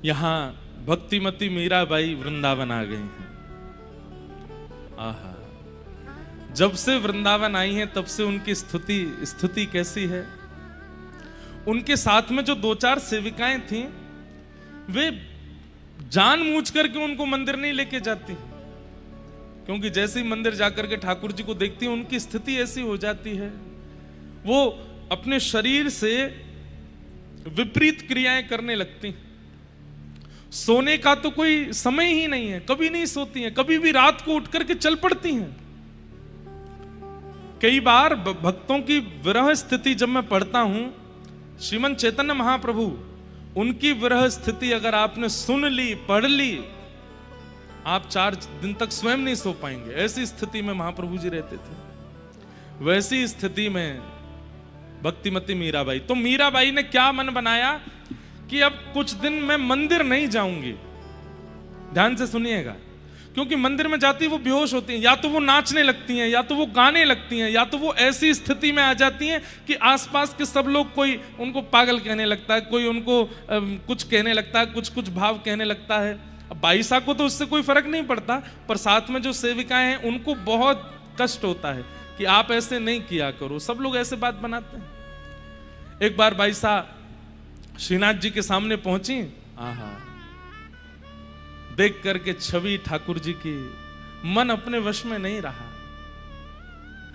यहां भक्तिमती मीराबाई वृंदावन आ गई हैं। आहा, जब से वृंदावन आई हैं तब से उनकी स्तुति कैसी है। उनके साथ में जो 2-4 सेविकाएं थी, वे जानबूझ करके उनको मंदिर नहीं लेके जाती, क्योंकि जैसे ही मंदिर जाकर के ठाकुर जी को देखती हैं उनकी स्थिति ऐसी हो जाती है, वो अपने शरीर से विपरीत क्रियाएं करने लगती। सोने का तो कोई समय ही नहीं है, कभी नहीं सोती हैं, कभी भी रात को उठ करके चल पड़ती हैं। कई बार भक्तों की विरह स्थिति जब मैं पढ़ता हूं, श्रीमन चैतन्य महाप्रभु, उनकी विरह स्थिति अगर आपने सुन ली, पढ़ ली, आप 4 दिन तक स्वयं नहीं सो पाएंगे। ऐसी स्थिति में महाप्रभु जी रहते थे। वैसी स्थिति में भक्तिमती मीराबाई, तो मीराबाई ने क्या मन बनाया कि अब कुछ दिन मैं मंदिर नहीं जाऊंगी। ध्यान से सुनिएगा, क्योंकि मंदिर में जाती वो बेहोश होती हैं, या तो वो नाचने लगती हैं, या तो वो गाने लगती हैं, या तो वो ऐसी स्थिति में आ जाती हैं कि आसपास के सब लोग, कोई उनको पागल कहने लगता है, कोई उनको कुछ कहने लगता है, कुछ कुछ भाव कहने लगता है। अब बाईसा को तो उससे कोई फर्क नहीं पड़ता, पर साथ में जो सेविकाएं हैं उनको बहुत कष्ट होता है कि आप ऐसे नहीं किया करो। सब लोग ऐसे बात बनाते हैं। एक बार बाईसा श्रीनाथ जी के सामने पहुंची। आहा, देख करके छवि ठाकुर जी की मन अपने वश में नहीं रहा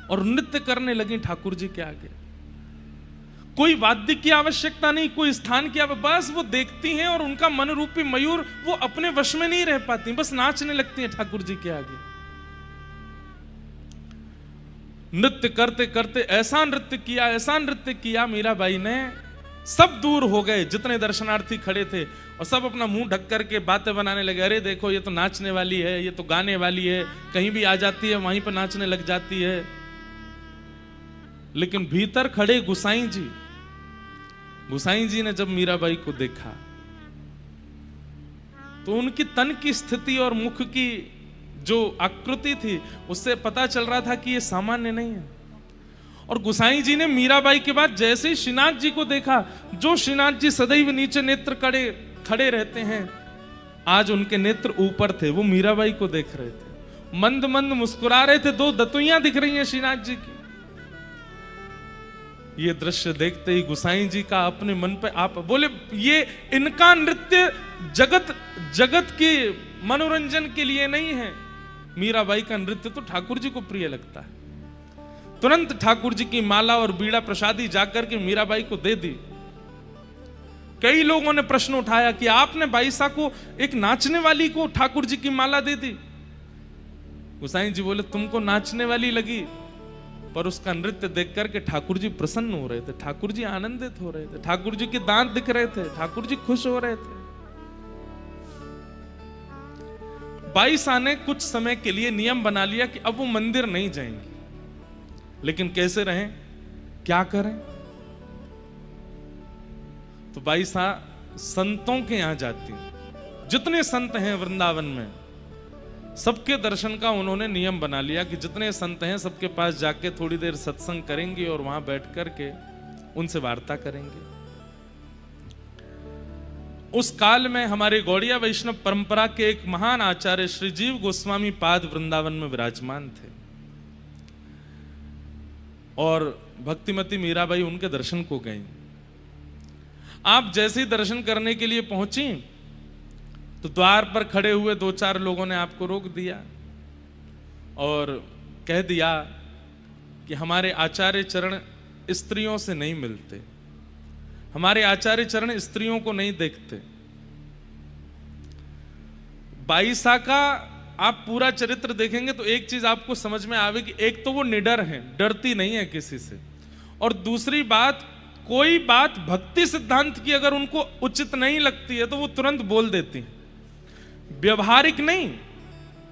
और नृत्य करने लगी ठाकुर जी के आगे। कोई वाद्य की आवश्यकता नहीं, कोई स्थान की आवश्यकता, बस वो देखती हैं और उनका मन रूपी मयूर वो अपने वश में नहीं रह पाती, बस नाचने लगती हैं ठाकुर जी के आगे। नृत्य करते करते ऐसा नृत्य किया मीराबाई ने, सब दूर हो गए जितने दर्शनार्थी खड़े थे, और सब अपना मुंह ढक करके बातें बनाने लगे। अरे देखो, ये तो नाचने वाली है, ये तो गाने वाली है, कहीं भी आ जाती है वहीं पर नाचने लग जाती है। लेकिन भीतर खड़े गुसाई जी ने जब मीराबाई को देखा तो उनकी तन की स्थिति और मुख की जो आकृति थी उससे पता चल रहा था कि ये सामान्य नहीं है। और गुसाई जी ने मीराबाई के बाद जैसे ही श्रीनाथ जी को देखा, जो श्रीनाथ जी सदैव नीचे नेत्र खड़े रहते हैं, आज उनके नेत्र ऊपर थे, वो मीराबाई को देख रहे थे, मंद मंद मुस्कुरा रहे थे। 2 दतुइयां दिख रही हैं श्रीनाथ जी की। ये दृश्य देखते ही गुसाई जी का अपने मन पे आप बोले, ये इनका नृत्य जगत के मनोरंजन के लिए नहीं है, मीराबाई का नृत्य तो ठाकुर जी को प्रिय लगता है। तुरंत ठाकुर जी की माला और बीड़ा प्रसादी जाकर के मीराबाई को दे दी। कई लोगों ने प्रश्न उठाया कि आपने बाईसा को, एक नाचने वाली को ठाकुर जी की माला दे दी। गुसाई जी बोले, तुमको नाचने वाली लगी, पर उसका नृत्य देख करके ठाकुर जी प्रसन्न हो रहे थे, ठाकुर जी आनंदित हो रहे थे, ठाकुर जी के दांत दिख रहे थे, ठाकुर जी खुश हो रहे थे। बाईसा ने कुछ समय के लिए नियम बना लिया कि अब वो मंदिर नहीं जाएंगे, लेकिन कैसे रहें, क्या करें। तो बाईसा संतों के यहां जाती, जितने संत हैं वृंदावन में सबके दर्शन का उन्होंने नियम बना लिया कि जितने संत हैं सबके पास जाके थोड़ी देर सत्संग करेंगे और वहां बैठ करके उनसे वार्ता करेंगे। उस काल में हमारे गौड़िया वैष्णव परंपरा के एक महान आचार्य श्री जीव गोस्वामी पाद वृंदावन में विराजमान थे, और भक्तिमती मीराबाई उनके दर्शन को गई। आप जैसे ही दर्शन करने के लिए पहुंची तो द्वार पर खड़े हुए 2-4 लोगों ने आपको रोक दिया और कह दिया कि हमारे आचार्य चरण स्त्रियों से नहीं मिलते, हमारे आचार्य चरण स्त्रियों को नहीं देखते। बाईसा का आप पूरा चरित्र देखेंगे तो एक चीज आपको समझ में आवेगी, एक तो वो निडर है, डरती नहीं है किसी से, और दूसरी बात, कोई बात भक्ति सिद्धांत की अगर उनको उचित नहीं लगती है तो वो तुरंत बोल देती है। व्यवहारिक नहीं,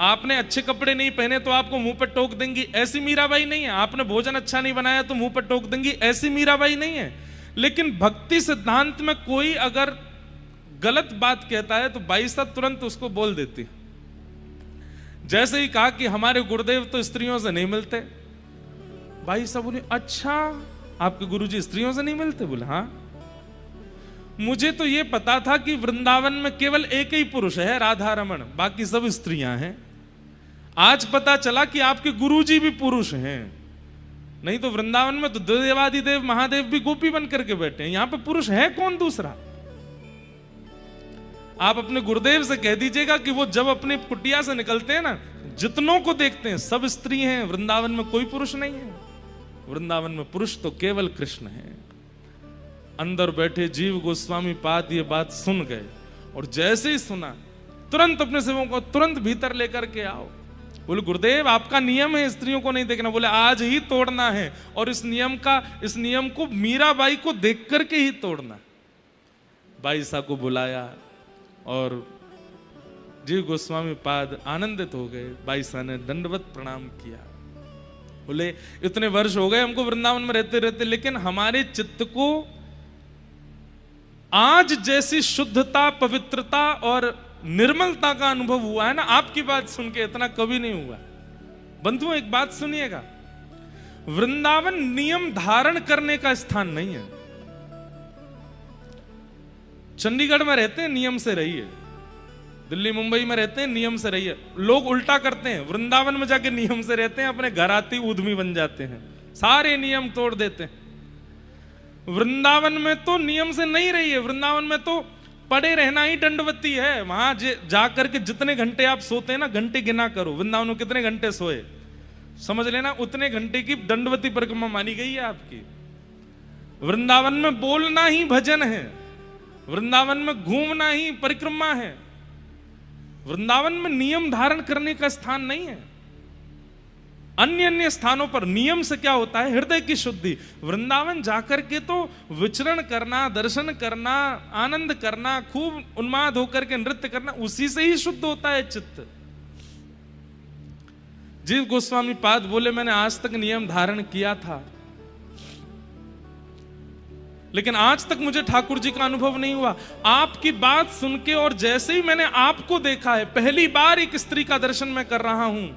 आपने अच्छे कपड़े नहीं पहने तो आपको मुंह पर टोक देंगी, ऐसी मीराबाई नहीं है। आपने भोजन अच्छा नहीं बनाया तो मुंह पर टोक देंगी, ऐसी मीराबाई नहीं है। लेकिन भक्ति सिद्धांत में कोई अगर गलत बात कहता है तो बाईसा तुरंत उसको बोल देती। जैसे ही कहा कि हमारे गुरुदेव तो स्त्रियों से नहीं मिलते, बाईसा बोले, अच्छा आपके गुरुजी स्त्रियों से नहीं मिलते? बोले हाँ। मुझे तो ये पता था कि वृंदावन में केवल एक ही पुरुष है, राधा रमण, बाकी सब स्त्रियां हैं। आज पता चला कि आपके गुरुजी भी पुरुष हैं। नहीं तो वृंदावन में तो देवादिदेव महादेव भी गोपी बन करके बैठे हैं, यहां पे पुरुष है कौन दूसरा? आप अपने गुरुदेव से कह दीजिएगा कि वो जब अपने कुटिया से निकलते हैं ना, जितनों को देखते हैं सब स्त्री हैं, वृंदावन में कोई पुरुष नहीं है। वृंदावन में पुरुष तो केवल कृष्ण है। अंदर बैठे जीव गोस्वामी पाद ये बात सुन गए और जैसे ही सुना तुरंत अपने सेवकों को तुरंत भीतर लेकर के आओ। बोले गुरुदेव आपका नियम है स्त्रियों को नहीं देखना। बोले आज ही तोड़ना है और इस नियम को मीराबाई को देख करके ही तोड़ना। बाईसा को बुलाया और जीव गोस्वामी पाद आनंदित हो गए। बाईसा ने दंडवत प्रणाम किया। बोले इतने वर्ष हो गए हमको वृंदावन में रहते रहते, लेकिन हमारे चित्त को आज जैसी शुद्धता, पवित्रता और निर्मलता का अनुभव हुआ है ना, आपकी बात सुन के इतना कभी नहीं हुआ। बंधुओं एक बात सुनिएगा, वृंदावन नियम धारण करने का स्थान नहीं है। चंडीगढ़ में रहते हैं नियम से रहिए, दिल्ली मुंबई में रहते हैं नियम से रहिए। लोग उल्टा करते हैं, वृंदावन में जाके नियम से रहते हैं, अपने घर आते ही उद्यमी बन जाते हैं, सारे नियम तोड़ देते हैं। वृंदावन में तो नियम से नहीं रही है, वृंदावन में तो पड़े रहना ही दंडवती है। वहां जाकर के जितने घंटे आप सोते हैं ना, घंटे गिना करो, वृंदावन में कितने घंटे सोए समझ लेना, उतने घंटे की दंडवती परिक्रमा मानी गई है आपकी। वृंदावन में बोलना ही भजन है, वृंदावन में घूमना ही परिक्रमा है। वृंदावन में नियम धारण करने का स्थान नहीं है। अन्य स्थानों पर नियम से क्या होता है? हृदय की शुद्धि। वृंदावन जाकर के तो विचरण करना, दर्शन करना, आनंद करना, खूब उन्माद होकर के नृत्य करना, उसी से ही शुद्ध होता है चित्त। जीव गोस्वामी पाद बोले मैंने आज तक नियम धारण किया था, लेकिन आज तक मुझे ठाकुर जी का अनुभव नहीं हुआ। आपकी बात सुन के और जैसे ही मैंने आपको देखा है, पहली बार एक स्त्री का दर्शन मैं कर रहा हूं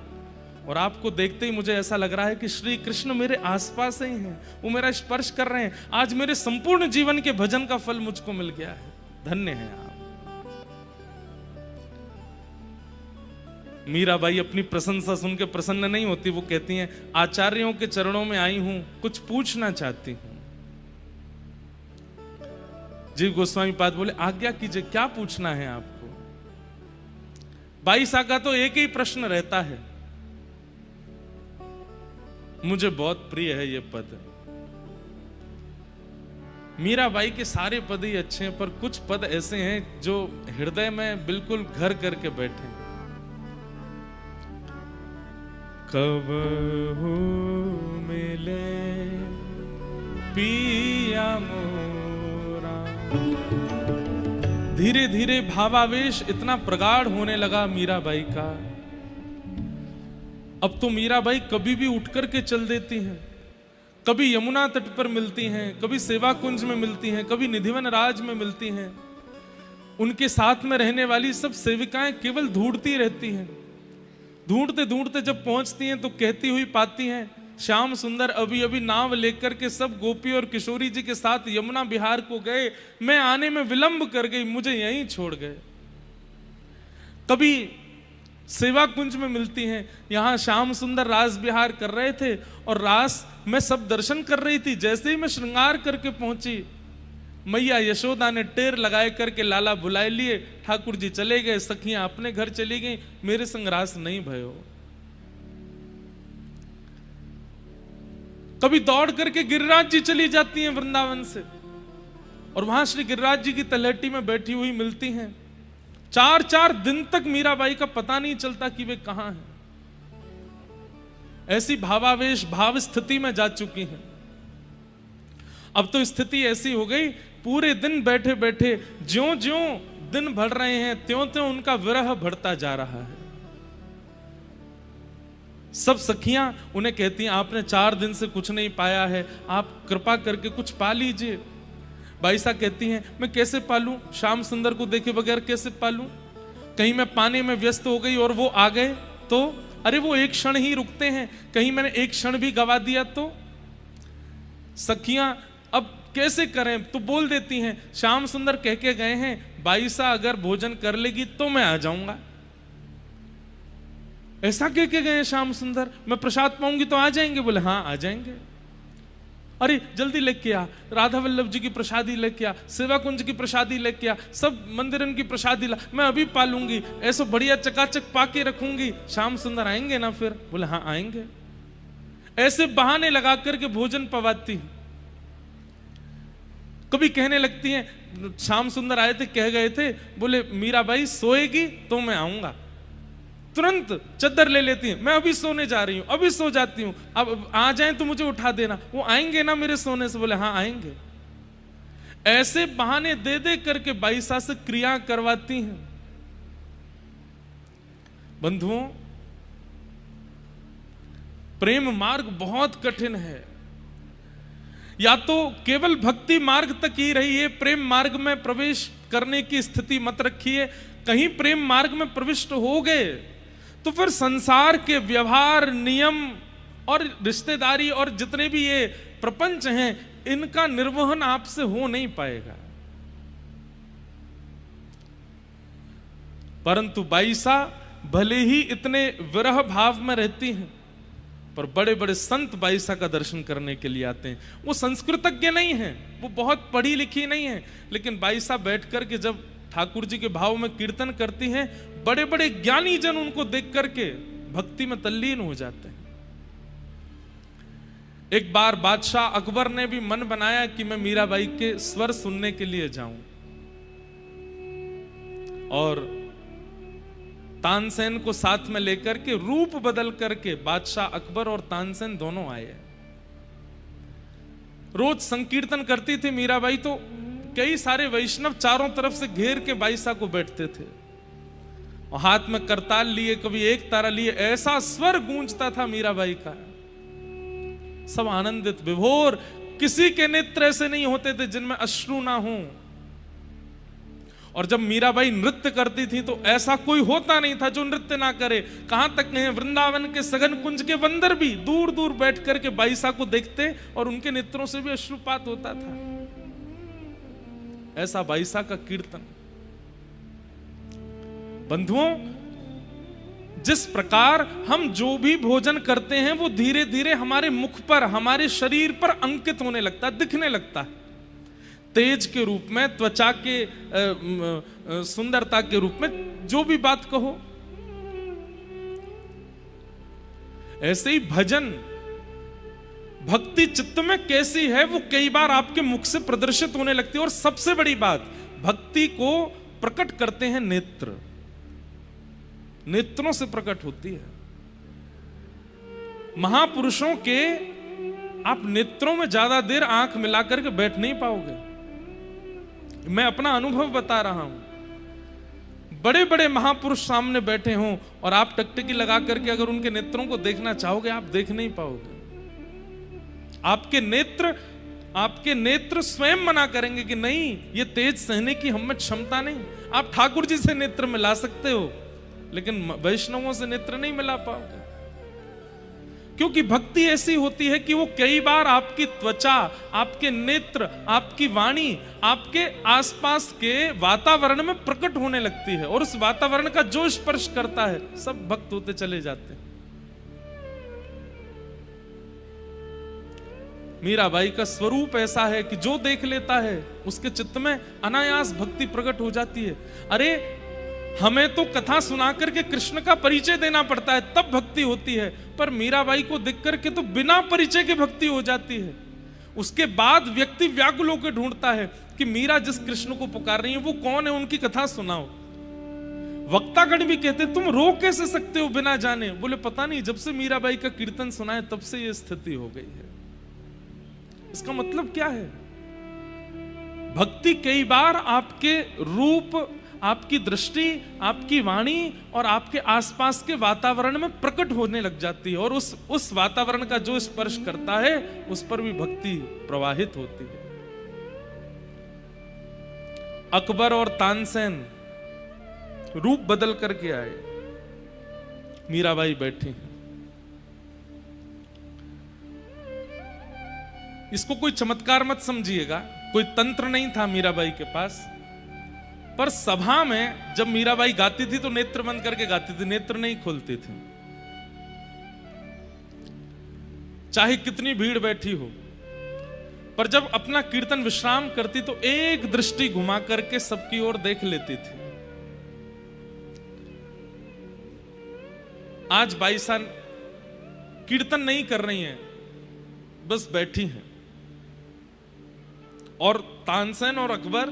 और आपको देखते ही मुझे ऐसा लग रहा है कि श्री कृष्ण मेरे आसपास ही हैं, वो मेरा स्पर्श कर रहे हैं। आज मेरे संपूर्ण जीवन के भजन का फल मुझको मिल गया है, धन्य है आप। मीराबाई अपनी प्रशंसा सुन के प्रसन्न नहीं होती, वो कहती हैं आचार्यों के चरणों में आई हूं, कुछ पूछना चाहती हूं। जीव गोस्वामी पाद बोले आज्ञा कीजिए, क्या पूछना है आपको? बाईसा का तो एक ही प्रश्न रहता है, मुझे बहुत प्रिय है ये पद। मीराबाई के सारे पद ही अच्छे हैं, पर कुछ पद ऐसे हैं जो हृदय में बिल्कुल घर करके बैठे। कब हो मिले पिया मोरा। धीरे धीरे भावावेश इतना प्रगाढ़ होने लगा मीराबाई का। अब तो मीराबाई कभी भी उठ करके चल देती हैं, कभी यमुना तट पर मिलती हैं, कभी सेवा कुंज में मिलती हैं, कभी निधिवन राज में मिलती हैं। उनके साथ में रहने वाली सब सेविकाएं केवल ढूंढती रहती हैं। ढूंढते ढूंढते जब पहुंचती हैं तो कहती हुई पाती हैं श्याम सुंदर अभी अभी नाव लेकर के सब गोपी और किशोरी जी के साथ यमुना विहार को गए, मैं आने में विलंब कर गई, मुझे यहीं छोड़ गए। कभी सेवा कुंज में मिलती हैं, यहां श्याम सुंदर रास विहार कर रहे थे और रास में सब दर्शन कर रही थी। जैसे ही मैं श्रृंगार करके पहुंची, मैया यशोदा ने टेर लगाए करके लाला बुलाए लिए, ठाकुर जी चले गए, सखियां अपने घर चली गई, मेरे संग रास नहीं भयो। कभी दौड़ करके गिरिराज जी चली जाती हैं वृंदावन से और वहां श्री गिरिराज जी की तलहटी में बैठी हुई मिलती हैं। 4-4 दिन तक मीराबाई का पता नहीं चलता कि वे कहां हैं। ऐसी भावावेश भाव स्थिति में जा चुकी हैं। अब तो स्थिति ऐसी हो गई, पूरे दिन बैठे बैठे ज्यों ज्यों दिन बढ़ रहे हैं त्यों त्यों उनका विरह बढ़ता जा रहा है। सब सखियां उन्हें कहती हैं आपने 4 दिन से कुछ नहीं पाया है, आप कृपा करके कुछ पा लीजिए। बाईसा कहती हैं मैं कैसे पालूं, श्याम सुंदर को देखे बगैर कैसे पालूं? कहीं मैं पाने में व्यस्त हो गई और वो आ गए तो? अरे वो एक क्षण ही रुकते हैं, कहीं मैंने एक क्षण भी गवा दिया तो? सखियां अब कैसे करें? तो बोल देती हैं, श्याम सुंदर कह के गए हैं बाईसा अगर भोजन कर लेगी तो मैं आ जाऊंगा। ऐसा कह के गए श्याम सुंदर, मैं प्रसाद पाऊंगी तो आ जाएंगे? बोले हाँ आ जाएंगे। अरे जल्दी लेके आ, राधा वल्लभ जी की प्रसादी लेके आ, सेवा कुंज की प्रसादी लेके आ, सब मंदिरन की प्रसादी ला, मैं अभी पालूंगी, ऐसा बढ़िया चकाचक पाके रखूंगी। श्याम सुंदर आएंगे ना फिर? बोले हाँ आएंगे। ऐसे बहाने लगा करके भोजन पवाती। कभी कहने लगती हैं, श्याम सुंदर आए थे, कह गए थे, बोले मीराबाई सोएगी तो मैं आऊंगा। तुरंत चद्दर ले लेती हैं, मैं अभी सोने जा रही हूं, अभी सो जाती हूं, अब आ जाएं तो मुझे उठा देना। वो आएंगे ना मेरे सोने से? बोले हाँ आएंगे। ऐसे बहाने दे दे करके बाईसा से क्रिया करवाती हैं। बंधुओं, प्रेम मार्ग बहुत कठिन है। या तो केवल भक्ति मार्ग तक ही रहिए, प्रेम मार्ग में प्रवेश करने की स्थिति मत रखिए। कहीं प्रेम मार्ग में प्रविष्ट हो गए तो फिर संसार के व्यवहार, नियम और रिश्तेदारी और जितने भी ये प्रपंच हैं, इनका निर्वहन आपसे हो नहीं पाएगा। परंतु बाईसा भले ही इतने विरह भाव में रहती हैं, पर बड़े बड़े संत बाईसा का दर्शन करने के लिए आते हैं। वो संस्कृतज्ञ नहीं है, वो बहुत पढ़ी लिखी नहीं है, लेकिन बाईसा बैठ करके जब ठाकुर जी के भाव में कीर्तन करती हैं, बड़े बड़े ज्ञानी जन उनको देख करके भक्ति में तल्लीन हो जाते हैं। एक बार बादशाह अकबर ने भी मन बनाया कि मैं मीराबाई के स्वर सुनने के लिए जाऊं, और तानसेन को साथ में लेकर के रूप बदल करके बादशाह अकबर और तानसेन दोनों आए। रोज संकीर्तन करती थी मीराबाई, तो कई सारे वैष्णव चारों तरफ से घेर के बाईसा को बैठते थे और हाथ में करताल लिए, कभी एक तारा लिए, ऐसा स्वर गूंजता था मीराबाई का। सब आनंदित विभोर, किसी के नेत्र ऐसे नहीं होते थे जिनमें अश्रु ना हो। और जब मीराबाई नृत्य करती थी तो ऐसा कोई होता नहीं था जो नृत्य ना करे। कहां तक कहें, वृंदावन के सघन कुंज के बंदर भी दूर दूर बैठ करके बाईसा को देखते और उनके नेत्रों से भी अश्रुपात होता था। ऐसा बाईसा का कीर्तन। बंधुओं, जिस प्रकार हम जो भी भोजन करते हैं वो धीरे धीरे हमारे मुख पर, हमारे शरीर पर अंकित होने लगता है, दिखने लगता है, तेज के रूप में, त्वचा के सुंदरता के रूप में, जो भी बात कहो। ऐसे ही भजन, भक्ति चित्त में कैसी है वो कई बार आपके मुख से प्रदर्शित होने लगती है। और सबसे बड़ी बात, भक्ति को प्रकट करते हैं नेत्र, नेत्रों से प्रकट होती है। महापुरुषों के आप नेत्रों में ज्यादा देर आंख मिलाकर के बैठ नहीं पाओगे। मैं अपना अनुभव बता रहा हूं। बड़े बड़े महापुरुष सामने बैठे हों और आप टकटकी लगा करके अगर उनके नेत्रों को देखना चाहोगे, आप देख नहीं पाओगे। आपके नेत्र स्वयं मना करेंगे कि नहीं, ये तेज सहने की हम में क्षमता नहीं। आप ठाकुर जी से नेत्र मिला सकते हो, लेकिन वैष्णवों से नेत्र नहीं मिला पाओगे। क्योंकि भक्ति ऐसी होती है कि वो कई बार आपकी त्वचा, आपके नेत्र, आपकी वाणी, आपके आसपास के वातावरण में प्रकट होने लगती है, और उस वातावरण का जो स्पर्श करता है सब भक्त होते चले जाते हैं। मीराबाई का स्वरूप ऐसा है कि जो देख लेता है उसके चित्त में अनायास भक्ति प्रकट हो जाती है। अरे हमें तो कथा सुना करके कृष्ण का परिचय देना पड़ता है, तब भक्ति होती है, पर मीराबाई को देख करके तो बिना परिचय के भक्ति हो जाती है। उसके बाद व्यक्ति व्याकुल होकर ढूंढता है कि मीरा जिस कृष्ण को पुकार रही है वो कौन है, उनकी कथा सुनाओ। वक्तागण भी कहते तुम रो कैसे सकते हो बिना जाने? बोले पता नहीं, जब से मीराबाई का कीर्तन सुना है तब से ये स्थिति हो गई है। इसका मतलब क्या है? भक्ति कई बार आपके रूप, आपकी दृष्टि, आपकी वाणी और आपके आसपास के वातावरण में प्रकट होने लग जाती है, और उस वातावरण का जो स्पर्श करता है उस पर भी भक्ति प्रवाहित होती है। अकबर और तानसेन रूप बदल करके आए, मीराबाई बैठी हैं। इसको कोई चमत्कार मत समझिएगा, कोई तंत्र नहीं था मीराबाई के पास। पर सभा में जब मीराबाई गाती थी तो नेत्र बंद करके गाती थी, नेत्र नहीं खोलती थी, चाहे कितनी भीड़ बैठी हो। पर जब अपना कीर्तन विश्राम करती तो एक दृष्टि घुमा करके सबकी ओर देख लेती थी। आज बाईसा कीर्तन नहीं कर रही हैं, बस बैठी हैं, और तानसेन और अकबर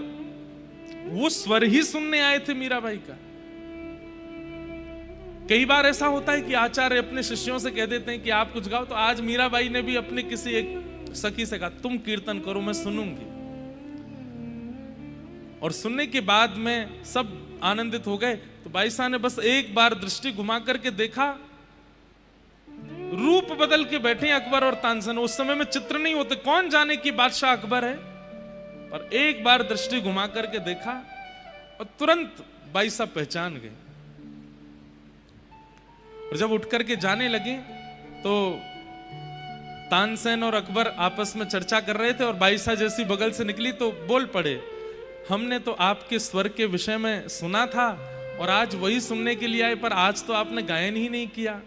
वो स्वर ही सुनने आए थे मीराबाई का। कई बार ऐसा होता है कि आचार्य अपने शिष्यों से कह देते हैं कि आप कुछ गाओ, तो आज मीराबाई ने भी अपने किसी एक सखी से कहा तुम कीर्तन करो, मैं सुनूंगी। और सुनने के बाद में सब आनंदित हो गए। तो बाईसा ने बस एक बार दृष्टि घुमा करके देखा, रूप बदल के बैठे अकबर और तानसेन। उस समय में चित्र नहीं होते, कौन जाने कि बादशाह अकबर है, पर एक बार दृष्टि घुमा करके देखा और तुरंत बाईसा पहचान गए। और जब उठ करके जाने लगे तो तानसेन और अकबर आपस में चर्चा कर रहे थे, और बाईसा जैसी बगल से निकली तो बोल पड़े, हमने तो आपके स्वर के विषय में सुना था और आज वही सुनने के लिए आए, पर आज तो आपने गायन ही नहीं किया।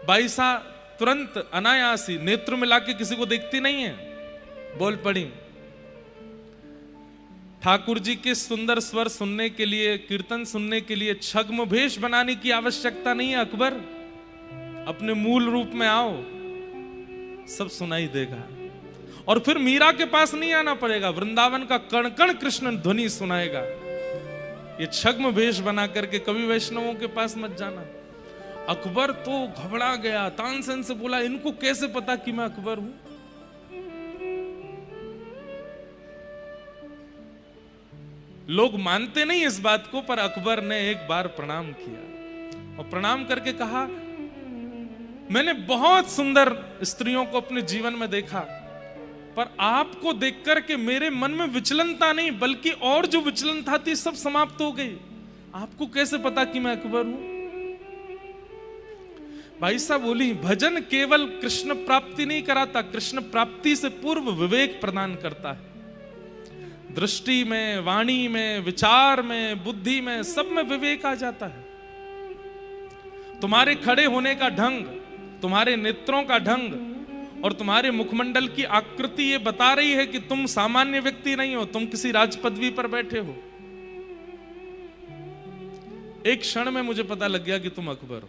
बाईसा तुरंत अनायासी नेत्र मिला के किसी को देखती नहीं है, बोल पड़ी, ठाकुर जी के सुंदर स्वर सुनने के लिए, कीर्तन सुनने के लिए छद्म भेष बनाने की आवश्यकता नहीं है अकबर, अपने मूल रूप में आओ, सब सुनाई देगा। और फिर मीरा के पास नहीं आना पड़ेगा, वृंदावन का कण कण कृष्ण ध्वनि सुनाएगा। ये छद्म भेष बना करके कवि वैष्णवों के पास मत जाना। अकबर तो घबरा गया, तानसेन से बोला इनको कैसे पता कि मैं अकबर हूं। लोग मानते नहीं इस बात को, पर अकबर ने एक बार प्रणाम किया और प्रणाम करके कहा, मैंने बहुत सुंदर स्त्रियों को अपने जीवन में देखा, पर आपको देख करके मेरे मन में विचलनता नहीं, बल्कि और जो विचलनता थी सब समाप्त हो गई। आपको कैसे पता कि मैं अकबर हूं? बाईसा बोली, भजन केवल कृष्ण प्राप्ति नहीं कराता, कृष्ण प्राप्ति से पूर्व विवेक प्रदान करता है। दृष्टि में, वाणी में, विचार में, बुद्धि में, सब में विवेक आ जाता है। तुम्हारे खड़े होने का ढंग, तुम्हारे नेत्रों का ढंग और तुम्हारे मुखमंडल की आकृति ये बता रही है कि तुम सामान्य व्यक्ति नहीं हो, तुम किसी राजपदवी पर बैठे हो। एक क्षण में मुझे पता लग गया कि तुम अकबर हो।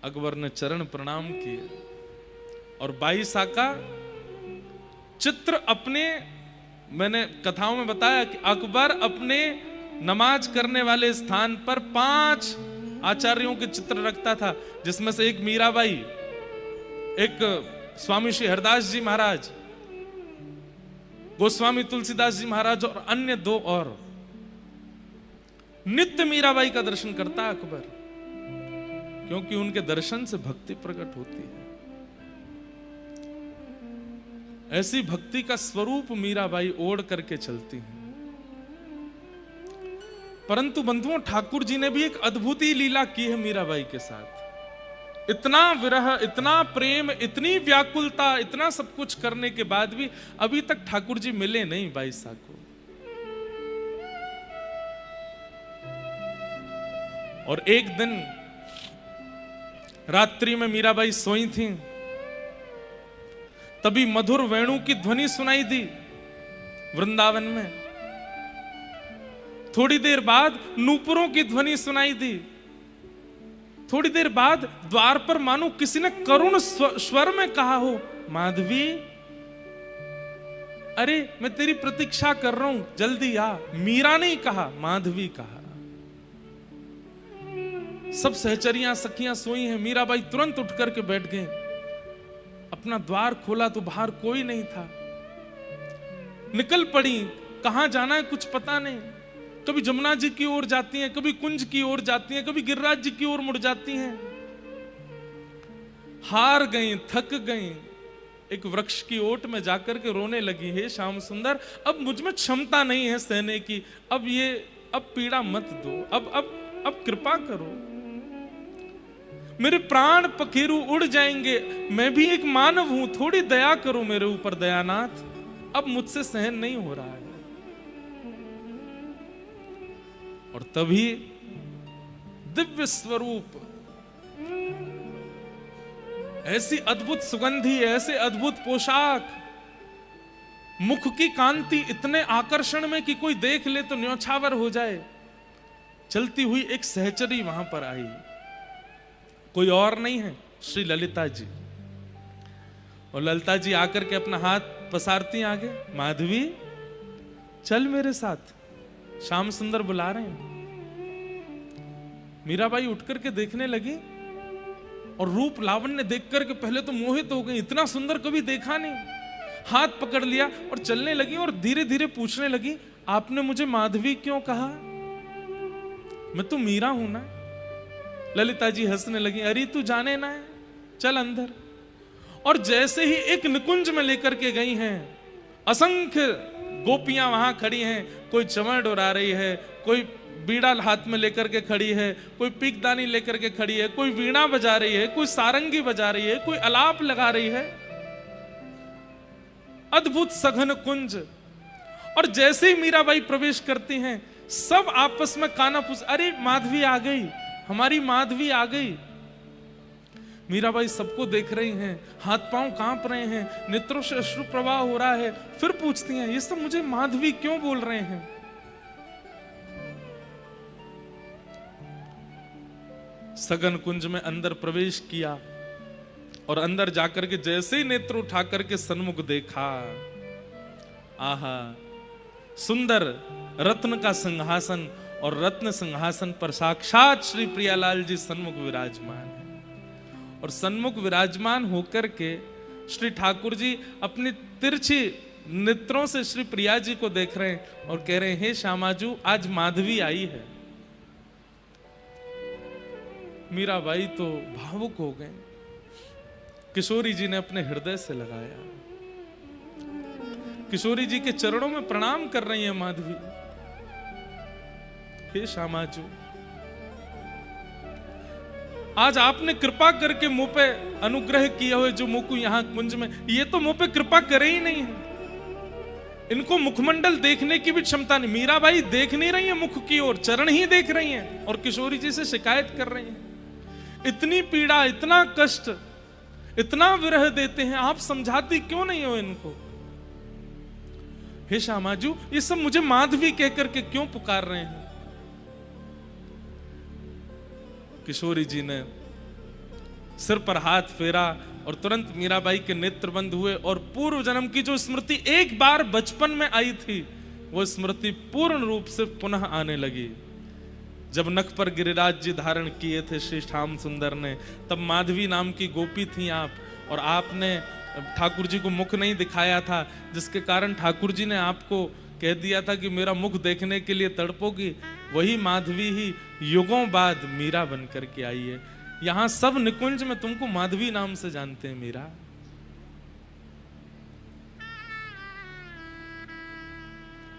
अकबर ने चरण प्रणाम किए और बाईसा का चित्र अपने, मैंने कथाओं में बताया कि अकबर अपने नमाज करने वाले स्थान पर 5 आचार्यों के चित्र रखता था, जिसमें से एक मीराबाई, एक स्वामी श्री हरदास जी महाराज, गोस्वामी तुलसीदास जी महाराज और अन्य 2 और। नित्य मीराबाई का दर्शन करता अकबर, क्योंकि उनके दर्शन से भक्ति प्रकट होती है। ऐसी भक्ति का स्वरूप मीराबाई ओढ़ करके चलती हैं। परंतु बंधुओं, ठाकुर जी ने भी एक अद्भुत ही लीला की है मीराबाई के साथ। इतना विरह, इतना प्रेम, इतनी व्याकुलता, इतना सब कुछ करने के बाद भी अभी तक ठाकुर जी मिले नहीं बाईसा को। और एक दिन रात्रि में मीराबाई सोई थी, तभी मधुर वेणु की ध्वनि सुनाई दी वृंदावन में। थोड़ी देर बाद नूपुरों की ध्वनि सुनाई दी। थोड़ी देर बाद द्वार पर मानो किसी ने करुण स्वर में कहा हो, माधवी, अरे मैं तेरी प्रतीक्षा कर रहा हूं, जल्दी आ। मीरा नहीं कहा, माधवी कहा। सब सहचरियां सखियां सोई हैं। मीराबाई तुरंत उठ करके बैठ गई। अपना द्वार खोला तो बाहर कोई नहीं था। निकल पड़ी, कहां जाना है कुछ पता नहीं। कभी जमुना जी की ओर जाती हैं, कभी कुंज की ओर जाती हैं, कभी गिरिराज जी की ओर मुड़ जाती हैं। हार गई, थक गई। एक वृक्ष की ओट में जाकर के रोने लगी, हे श्याम सुंदर, अब मुझ में क्षमता नहीं है सहने की, अब पीड़ा मत दो, अब कृपा करो। मेरे प्राण पखेरु उड़ जाएंगे, मैं भी एक मानव हूं, थोड़ी दया करो मेरे ऊपर दयानाथ, अब मुझसे सहन नहीं हो रहा है। और तभी दिव्य स्वरूप, ऐसी अद्भुत सुगंधी, ऐसे अद्भुत पोशाक, मुख की कांति इतने आकर्षण में कि कोई देख ले तो न्योछावर हो जाए, चलती हुई एक सहचरी वहां पर आई। कोई और नहीं है, श्री ललिता जी। और ललिता जी आकर के अपना हाथ पसारती आगे, माधवी चल मेरे साथ, श्याम सुंदर बुला रहे हैं। मीराबाई उठ करके देखने लगी और रूप लावण्य देख करके पहले तो मोहित हो गई, इतना सुंदर कभी देखा नहीं। हाथ पकड़ लिया और चलने लगी और धीरे धीरे पूछने लगी, आपने मुझे माधवी क्यों कहा? मैं तो मीरा हूं ना। ललिता जी हंसने लगी, अरे तू जाने ना है, चल अंदर। और जैसे ही एक निकुंज में लेकर के गई हैं, असंख्य गोपियां वहां खड़ी हैं, कोई चमड़ डोरा रही है, कोई बीड़ा हाथ में लेकर के खड़ी है, कोई पीकदानी लेकर के खड़ी है, कोई वीणा बजा रही है, कोई सारंगी बजा रही है, कोई अलाप लगा रही है। अद्भुत सघन कुंज। और जैसे ही मीराबाई प्रवेश करती हैं, सब आपस में काना पूछ, अरे माधवी आ गई, हमारी माधवी आ गई। मीराबाई सबको देख रही हैं, हाथ पांव कांप रहे हैं, नेत्रों से अश्रु प्रवाह हो रहा है। फिर पूछती हैं, ये सब मुझे माधवी क्यों बोल रहे हैं? सघन कुंज में अंदर प्रवेश किया और अंदर जाकर के जैसे ही नेत्र उठा करके सन्मुख देखा, आहा, सुंदर रत्न का सिंहासन, और रत्न सिंहासन पर साक्षात श्री प्रियालाल जी सन्मुख विराजमान है। और सन्मुख विराजमान होकर के श्री ठाकुर जी अपनी तिरछी नेत्रों से श्री प्रिया जी को देख रहे हैं और कह रहे हैं, हे श्यामाजू, आज माधवी आई है। मीराबाई तो भावुक हो गए। किशोरी जी ने अपने हृदय से लगाया, किशोरी जी के चरणों में प्रणाम कर रही है माधवी। हे श्यामाजू, आज आपने कृपा करके मुंह पे अनुग्रह किया हुए जो मुकु यहाँ कुंज में, ये तो मुंह पे कृपा करे ही नहीं है। इनको मुखमंडल देखने की भी क्षमता नहीं। मीराबाई देख नहीं रही है मुख की ओर, चरण ही देख रही हैं और किशोरी जी से शिकायत कर रही हैं। इतनी पीड़ा, इतना कष्ट, इतना विरह देते हैं, आप समझाती क्यों नहीं हो इनको? हे श्यामाजू, ये सब मुझे माधवी कहकर के क्यों पुकार रहे हैं? किशोरी जी ने सिर पर हाथ फेरा और तुरंत मीराबाई के नेत्र बंद हुए और पूर्व जन्म की जो स्मृति एक बार बचपन में आई थी, वो स्मृति पूर्ण रूप से पुनः आने लगी। जब नख पर गिरिराज जी धारण किए थे श्री श्याम सुंदर ने, तब माधवी नाम की गोपी थी आप, और आपने ठाकुर जी को मुख नहीं दिखाया था, जिसके कारण ठाकुर जी ने आपको कह दिया था कि मेरा मुख देखने के लिए तड़पोगी। वही माधवी ही युगों बाद मीरा बन करके आई है। यहां सब निकुंज में तुमको माधवी नाम से जानते हैं मीरा।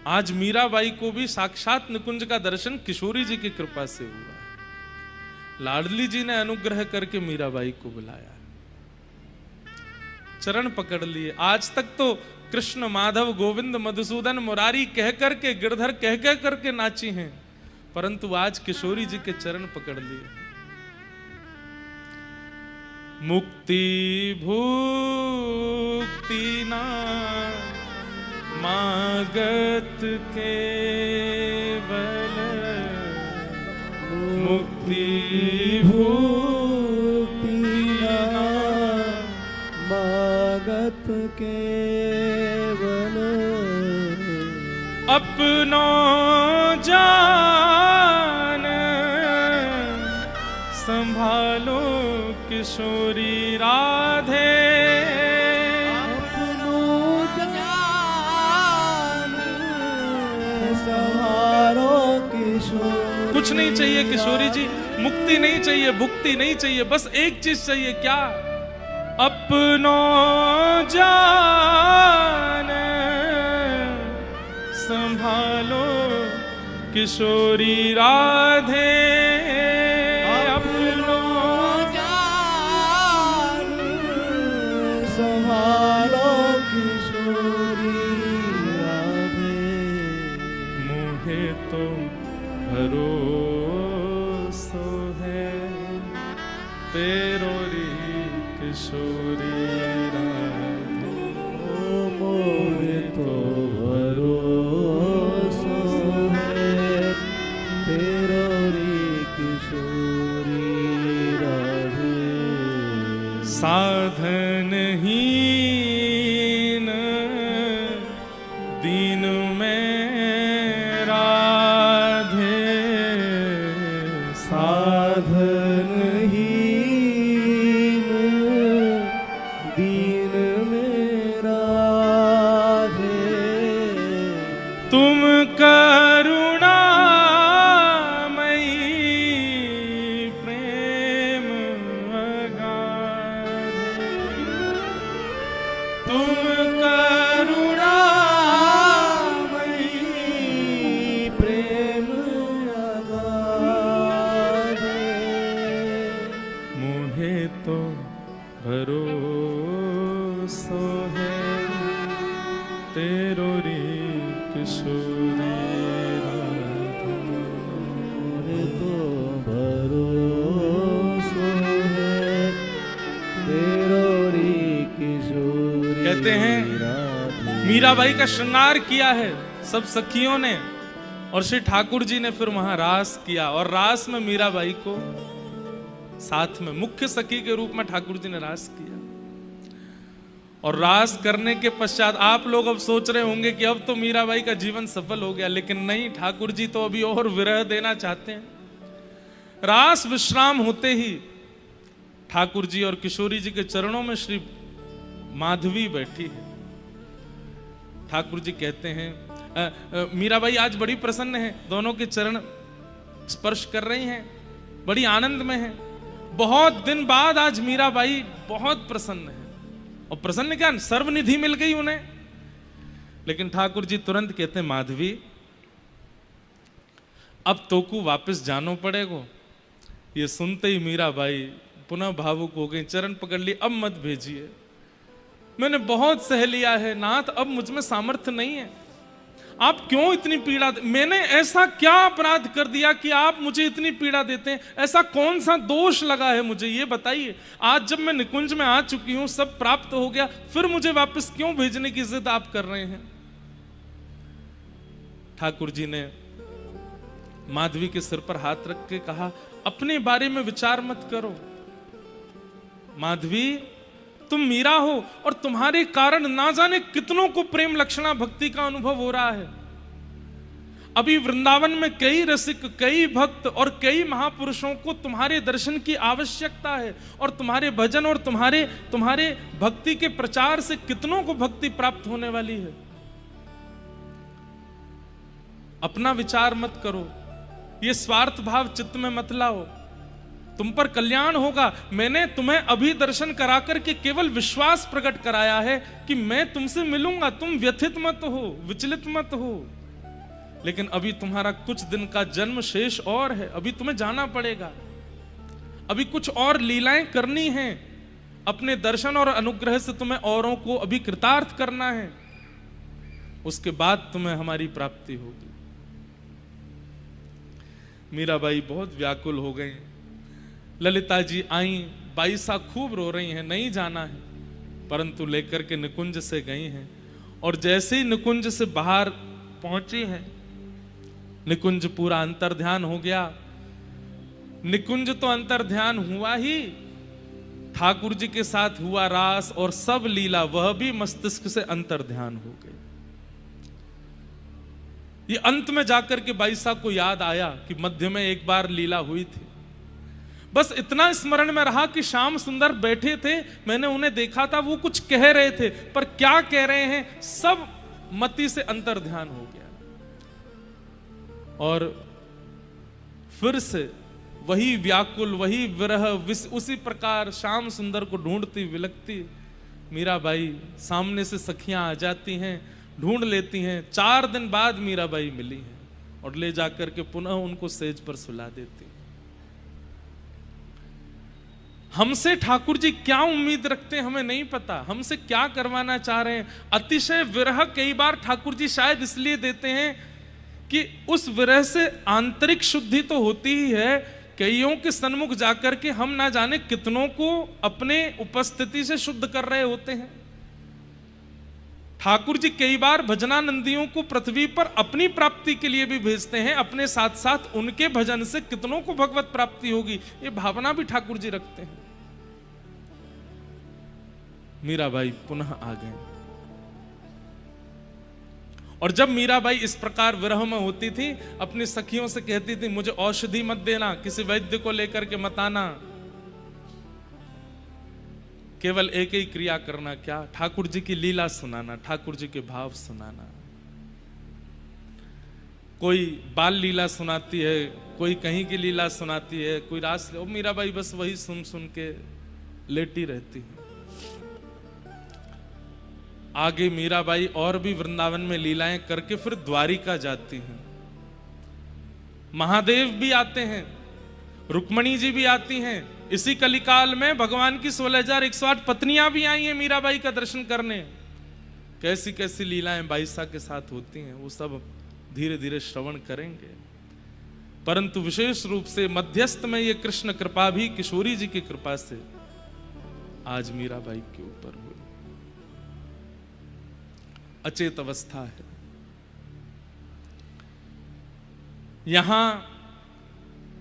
आज मीराबाई को भी साक्षात निकुंज का दर्शन किशोरी जी की कृपा से हुआ। लाडली जी ने अनुग्रह करके मीराबाई को बुलाया, चरण पकड़ लिए। आज तक तो कृष्ण, माधव, गोविंद, मधुसूदन, मुरारी कह करके, गिरधर कह कह करके नाची हैं, परंतु आज किशोरी जी के चरण पकड़ लिए। मुक्ति भुक्ति ना मागत केवल, मुक्ति भुक्ति ना मागत केवल, अपनो जान संभालो किशोरी राधे, अपनो जान संभालो किशोरी। कुछ नहीं चाहिए किशोरी जी, मुक्ति नहीं चाहिए, भुक्ति नहीं चाहिए, बस एक चीज चाहिए। क्या? अपनो जान संभालो किशोरी राधे, अपनो जान मोहे तो भरोसो है तेरो री किशोरी राधे। मोहे तो भरोसो है तेरो री किशोरी राधे। साधनहीन दीन में राधे, साधनहीन दीन में राधे। तुम करुणामयी प्रेम अगाधे, तुम करुणामयी प्रेम अगाधे। मोहे तो भरोसो है तेरो री किशोरी राधे। मोहे तो भरोसो है तेरो री किशोरी कहते हैं राधे। मीराबाई का श्रृंगार किया है सब सखियों ने, और श्री ठाकुर जी ने फिर वहां रास किया, और रास में मीराबाई को साथ में मुख्य सखी के रूप में ठाकुर जी ने रास किया। और रास करने के पश्चात आप लोग अब सोच रहे होंगे कि अब तो मीराबाई का जीवन सफल हो गया, लेकिन नहीं, ठाकुर जी तो अभी और विरह देना चाहते हैं। रास विश्राम होते ही ठाकुर जी और किशोरी जी के चरणों में श्री माधवी बैठी है। ठाकुर जी कहते हैं मीराबाई आज बड़ी प्रसन्न है, दोनों के चरण स्पर्श कर रही हैं, बड़ी आनंद में है। बहुत दिन बाद आज मीराबाई बहुत प्रसन्न है, और प्रसन्न क्या, सर्वनिधि मिल गई उन्हें। लेकिन ठाकुर जी तुरंत कहते हैं माधवी अब तोकू वापस जानो पड़ेगो। ये सुनते ही मीराबाई पुनः भावुक हो गई, चरण पकड़ ली, अब मत भेजिए, मैंने बहुत सह लिया है नाथ, अब मुझ में सामर्थ्य नहीं है, आप क्यों इतनी पीड़ा मैंने ऐसा क्या अपराध कर दिया कि आप मुझे इतनी पीड़ा देते हैं? ऐसा कौन सा दोष लगा है मुझे, ये बताइए। आज जब मैं निकुंज में आ चुकी हूं, सब प्राप्त हो गया, फिर मुझे वापस क्यों भेजने की जिद आप कर रहे हैं? ठाकुर जी ने माधवी के सिर पर हाथ रख के कहा, अपने बारे में विचार मत करो माधवी, तुम मीरा हो और तुम्हारे कारण ना जाने कितनों को प्रेम लक्षणा भक्ति का अनुभव हो रहा है। अभी वृंदावन में कई रसिक, कई भक्त और कई महापुरुषों को तुम्हारे दर्शन की आवश्यकता है, और तुम्हारे भजन और तुम्हारे भक्ति के प्रचार से कितनों को भक्ति प्राप्त होने वाली है। अपना विचार मत करो, ये स्वार्थ भाव चित्त में मत लाओ, तुम पर कल्याण होगा। मैंने तुम्हें अभी दर्शन कराकर के केवल विश्वास प्रकट कराया है कि मैं तुमसे मिलूंगा, तुम व्यथित मत हो, विचलित मत हो। लेकिन अभी तुम्हारा कुछ दिन का जन्म शेष और है, अभी तुम्हें जाना पड़ेगा, अभी कुछ और लीलाएं करनी हैं, अपने दर्शन और अनुग्रह से तुम्हें औरों को अभी कृतार्थ करना है, उसके बाद तुम्हें हमारी प्राप्ति होगी। मीराबाई बहुत व्याकुल हो गई। ललिता जी आई, बाईसा खूब रो रही हैं, नहीं जाना है, परंतु लेकर के निकुंज से गई हैं, और जैसे ही निकुंज से बाहर पहुंची हैं, निकुंज पूरा अंतर्ध्यान हो गया। निकुंज तो अंतर्ध्यान हुआ ही, ठाकुर जी के साथ हुआ रास और सब लीला वह भी मस्तिष्क से अंतर्ध्यान हो गई। ये अंत में जाकर के बाईसा को याद आया कि मध्य में एक बार लीला हुई थी। बस इतना स्मरण में रहा कि श्याम सुंदर बैठे थे, मैंने उन्हें देखा था, वो कुछ कह रहे थे, पर क्या कह रहे हैं सब मति से अंतर्ध्यान हो गया। और फिर से वही व्याकुल, वही विरह, उसी प्रकार श्याम सुंदर को ढूंढती विलकती मीराबाई, सामने से सखियां आ जाती हैं, ढूंढ लेती हैं। 4 दिन बाद मीराबाई मिली हैं और ले जाकर के पुनः उनको सेज पर सुला देती। हमसे ठाकुर जी क्या उम्मीद रखते हैं हमें नहीं पता, हमसे क्या करवाना चाह रहे हैं। अतिशय विरह कई बार ठाकुर जी शायद इसलिए देते हैं कि उस विरह से आंतरिक शुद्धि तो होती ही है, कईयों के सन्मुख जाकर के हम ना जाने कितनों को अपने उपस्थिति से शुद्ध कर रहे होते हैं। ठाकुर जी कई बार भजनानंदियों को पृथ्वी पर अपनी प्राप्ति के लिए भी भेजते हैं, अपने साथ साथ उनके भजन से कितनों को भगवत प्राप्ति होगी, ये भावना भी ठाकुर जी रखते हैं। मीराबाई पुनः आ गए, और जब मीराबाई इस प्रकार विरह में होती थी, अपनी सखियों से कहती थी, मुझे औषधि मत देना, किसी वैद्य को लेकर के मत आना, केवल एक ही क्रिया करना, क्या? ठाकुर जी की लीला सुनाना, ठाकुर जी के भाव सुनाना। कोई बाल लीला सुनाती है, कोई कहीं की लीला सुनाती है, कोई रास, मीराबाई बस वही सुन सुन के लेटी रहती है। आगे मीराबाई और भी वृंदावन में लीलाएं करके फिर द्वारिका जाती हैं। महादेव भी आते हैं, रुक्मणी जी भी आती हैं। इसी कलिकाल में भगवान की 16,108 पत्नियां भी आई हैं मीराबाई का दर्शन करने। कैसी कैसी लीलाएं बाईसा के साथ होती हैं, वो सब धीरे धीरे श्रवण करेंगे। परंतु विशेष रूप से मध्यस्थ में ये कृष्ण कृपा भी किशोरी जी की कृपा से आज मीराबाई के ऊपर हुई। अचेत अवस्था है। यहां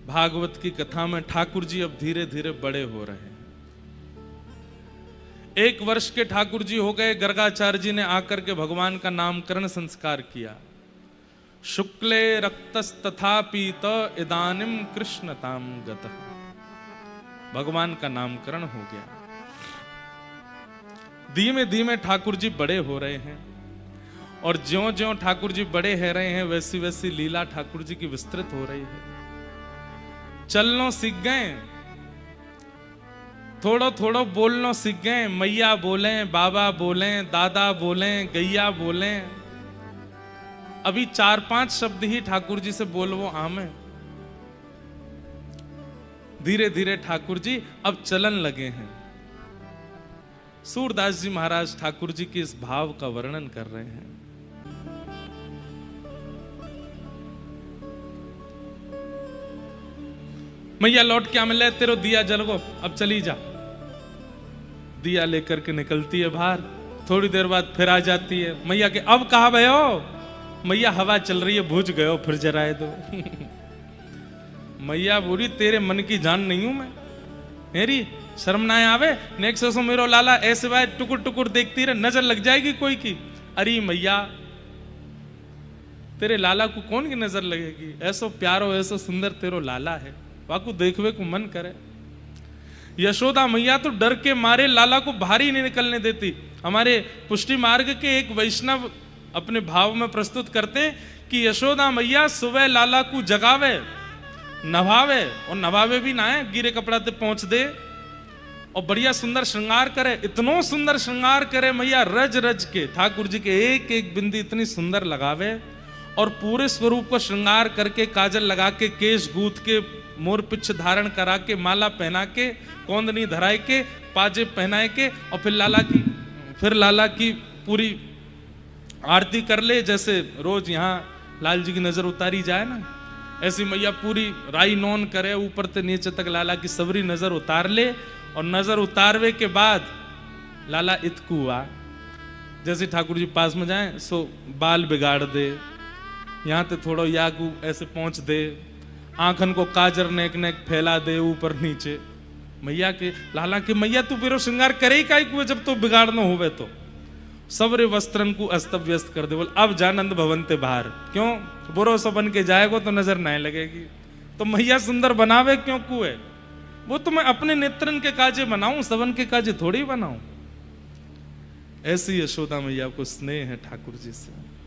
भागवत की कथा में ठाकुर जी अब धीरे धीरे बड़े हो रहे हैं। 1 वर्ष के ठाकुर जी हो गए। गर्गाचार्य जी ने आकर के भगवान का नामकरण संस्कार किया। शुक्ले रक्तस्तथा पीत इदानिम कृष्णताम गतः, भगवान का नामकरण हो गया। धीमे धीमे ठाकुर जी बड़े हो रहे हैं, और ज्यों ज्यों ठाकुर जी बड़े हो रहे हैं, वैसी वैसी लीला ठाकुर जी की विस्तृत हो रही है। चलनो सीख गए, थोड़ो थोड़ो बोलनो सीख गए। मैया बोले, बाबा बोले, दादा बोले, गैया बोले। अभी 4-5 शब्द ही ठाकुर जी से बोलवो आमे। धीरे धीरे ठाकुर जी अब चलन लगे हैं। सूरदास जी महाराज ठाकुर जी के इस भाव का वर्णन कर रहे हैं। मैया लौट के मिले, तेरो दिया जल गो, अब चली जा। दिया लेकर के निकलती है बाहर, थोड़ी देर बाद फिर आ जाती है। मैया के अब कहा भयो? मैया हवा चल रही है, भूज गयो, फिर जराए दो। मैया बोली, तेरे मन की जान नहीं हूं मैं, मेरी शर्म ना आवे। नेक्स्ट सो मेरो लाला ऐसे बाय टुकुर टुकुर देखती रहे, नजर लग जाएगी कोई की। अरे मैया, तेरे लाला को कौन की नजर लगेगी? ऐसो प्यारो ऐसो सुंदर तेरो लाला है, वाकू देखवे को मन करे। यशोदा मैया तो डर के मारे लाला को बाहर ही नहीं निकलने देती। हमारे पुष्टि मार्ग के एक वैष्णव अपने भाव में प्रस्तुत करते हैं कि यशोदा मैया सुबह लाला को जगावे, नभावे, और नभावे भी ना है, गिरे कपड़ा ते पहुंच दे, और बढ़िया सुंदर श्रृंगार करे। इतनो सुंदर श्रृंगार करे मैया, रज रज के ठाकुर जी के एक एक बिंदी इतनी सुंदर लगावे, और पूरे स्वरूप को श्रृंगार करके, काजल लगा के, केश गूंथ के, मोर पिछ धारण करा के, माला पहना के, कौंदनी धराए के, पाजे पहनाए के, और फिर लाला की पूरी आरती कर ले। जैसे रोज यहाँ लाल जी की नजर उतारी जाए ना, ऐसी मैया पूरी राई नौन करे, ऊपर से नीचे तक लाला की सबरी नजर उतार ले। और नजर उतारवे के बाद लाला इतकू हुआ, जैसे ठाकुर जी पास में जाए सो बाल बिगाड़ दे, यहाँ ते थोड़ा यागू ऐसे पहुंच दे, आंखन को काजर नेक नेक फैला दे ऊपर नीचे। मैया के लाला के मैया तू बेरो श्रृंगार करे ही काई कुए, जब तो बिगाड़ना होवे तो सबरे वस्त्रन को अस्त व्यस्त कर दे। बोल अब जानंद भवन ते बाहर, क्यों बुरो सो बन के जाएगो तो नजर नहीं लगेगी। तो मैया सुंदर बनावे क्यों कुए? वो तो मैं अपने नेत्रन के काजे बनाऊं, सबन के काजे थोड़ी बनाऊं। ऐसी यशोदा मैया को स्नेह है ठाकुर जी से।